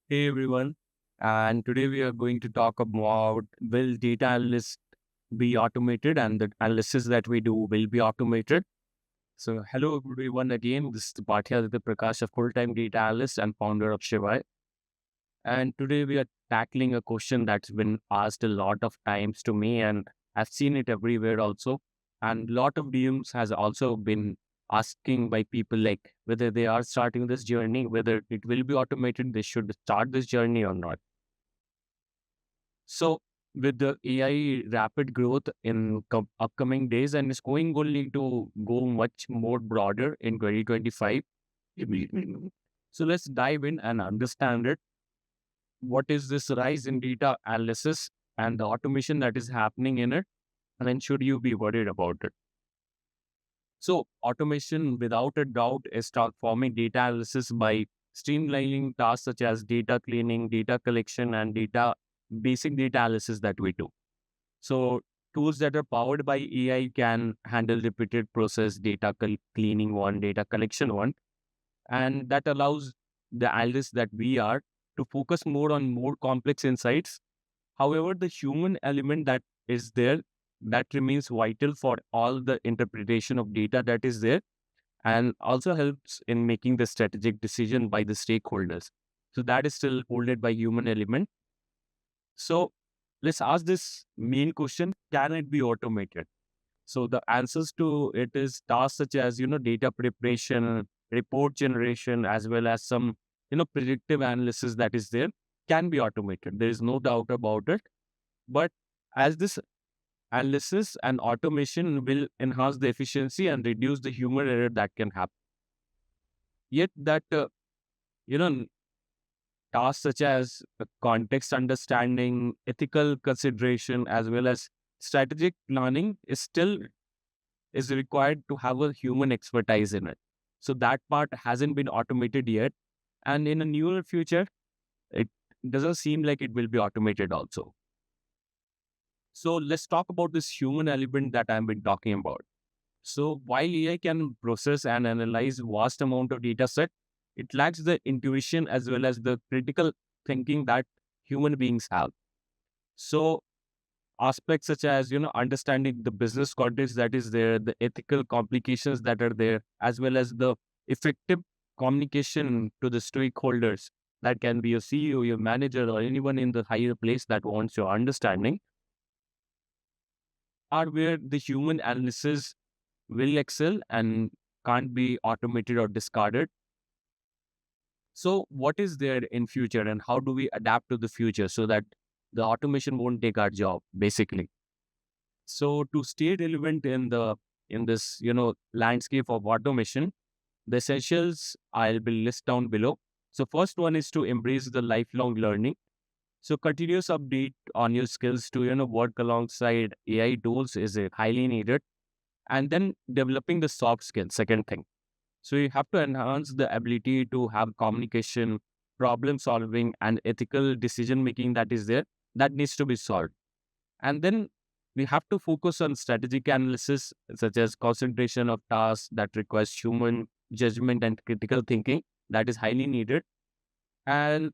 Hey everyone, and today we are going to talk about will data analysts be automated and the analysis that we do will be automated. So, hello everyone again. This is Tripathi Aditya Prakash, a full-time data analyst and founder of Shivai. And today we are tackling a question that's been asked a lot of times to me, and I've seen it everywhere also. And a lot of DMs has also been asking by people like whether they are starting this journey, whether it will be automated, they should start this journey or not. So, with the AI rapid growth in upcoming days, and it's going only to go much more broader in 2025. So, let's dive in and understand it. What is this rise in data analysis and the automation that is happening in it? And then, should you be worried about it? So, automation, without a doubt, is transforming data analysis by streamlining tasks such as data cleaning, data collection, and basic data analysis that we do. So tools that are powered by AI can handle repeated process, cleaning one, data collection one, and that allows the analysts that we are to focus more on more complex insights. However, the human element that is there, that remains vital for all the interpretation of data that is there, and also helps in making the strategic decision by the stakeholders. So that is still holded by human element. So let's ask this main question: can it be automated? So the answers to it is tasks such as data preparation, report generation, as well as some predictive analysis that is there can be automated. There is no doubt about it. But as this analysis and automation will enhance the efficiency and reduce the human error that can happen. Yet that you know tasks such as context understanding, ethical consideration, as well as strategic planning is required to have a human expertise in it. So that part hasn't been automated yet. And in a near future, it doesn't seem like it will be automated also. So let's talk about this human element that I've been talking about. So while AI can process and analyze vast amount of data set, it lacks the intuition as well as the critical thinking that human beings have. So aspects such as understanding the business context that is there, the ethical complications that are there, as well as the effective communication to the stakeholders, that can be your CEO, your manager, or anyone in the higher place that wants your understanding, are where the human analysis will excel and can't be automated or discarded. So what is there in future and how do we adapt to the future so that the automation won't take our job basically? So to stay relevant in this landscape of automation, the essentials I'll be list down below. So first one is to embrace the lifelong learning. So continuous update on your skills to work alongside AI tools is highly needed. And then developing the soft skills, second thing. So you have to enhance the ability to have communication, problem solving, and ethical decision making that is there, that needs to be solved. And then we have to focus on strategic analysis, such as concentration of tasks that requires human judgment and critical thinking, that is highly needed. And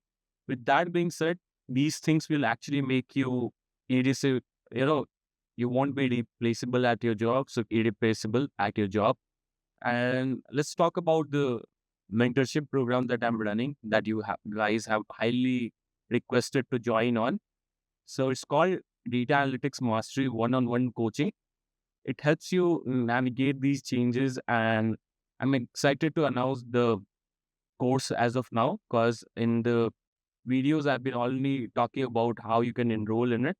with that being said, these things will actually make you irreplaceable. You won't be replaceable at your job, so irreplaceable at your job. And let's talk about the mentorship program that I'm running that guys have highly requested to join on. So it's called Data Analytics Mastery One-on-One Coaching. It helps you navigate these changes, and I'm excited to announce the course as of now because in the videos I've been only talking about how you can enroll in it.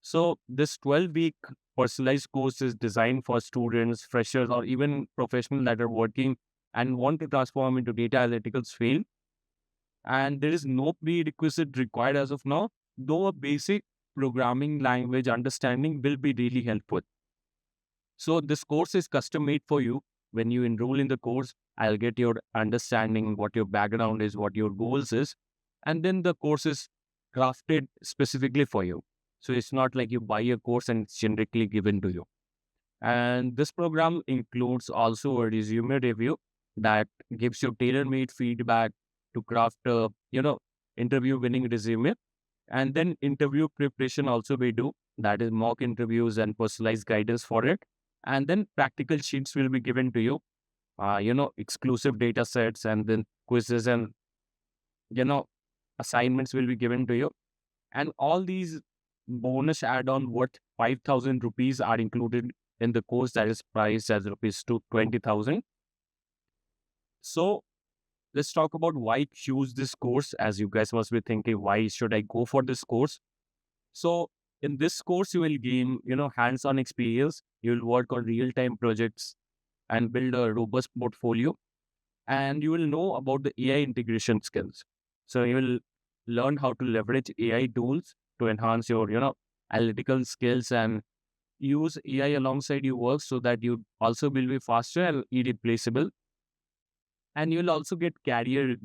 So this 12-week personalized course is designed for students, freshers, or even professionals that are working and want to transform into data analytics field. And there is no prerequisite required as of now, though a basic programming language understanding will be really helpful. So this course is custom made for you. When you enroll in the course, I'll get your understanding, what your background is, what your goals is, and then the course is crafted specifically for you. So it's not like you buy a course and it's generically given to you. And this program includes also a resume review that gives you tailor-made feedback to craft a interview winning resume. And then interview preparation also we do. That is mock interviews and personalized guidance for it. And then practical sheets will be given to you, exclusive data sets, and then quizzes and, you know, assignments will be given to you. And all these bonus add-on worth 5,000 rupees are included in the course that is priced as rupees to 20,000. So let's talk about why choose this course. As you guys must be thinking, why should I go for this course? So in this course, you will gain, hands-on experience. You'll work on real-time projects and build a robust portfolio. And you will know about the AI integration skills. So you will learn how to leverage AI tools to enhance your, analytical skills and use AI alongside your work so that you also will be faster and irreplaceable. And you'll also get career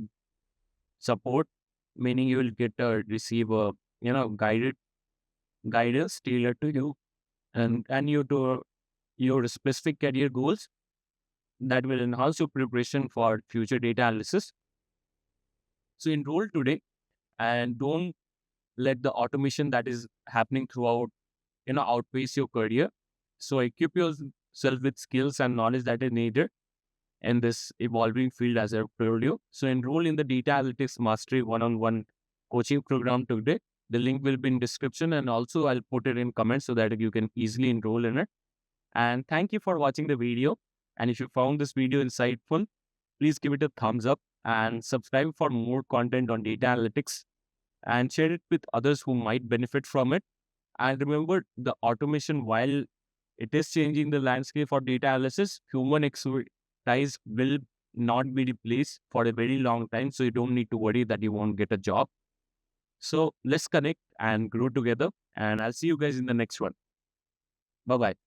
support, meaning you will get receive a, guided guidance tailored to you and your specific career goals that will enhance your preparation for future data analysis. So enroll today and don't let the automation that is happening throughout, outpace your career. So equip yourself with skills and knowledge that is needed in this evolving field as I told you. So enroll in the Data Analytics Mastery one-on-one coaching program today. The link will be in description, and also I'll put it in comments so that you can easily enroll in it. And thank you for watching the video. And if you found this video insightful, please give it a thumbs up and subscribe for more content on data analytics and share it with others who might benefit from it. And remember, the automation, while it is changing the landscape for data analysis, human expertise will not be replaced for a very long time. So you don't need to worry that you won't get a job. So let's connect and grow together. And I'll see you guys in the next one. Bye bye.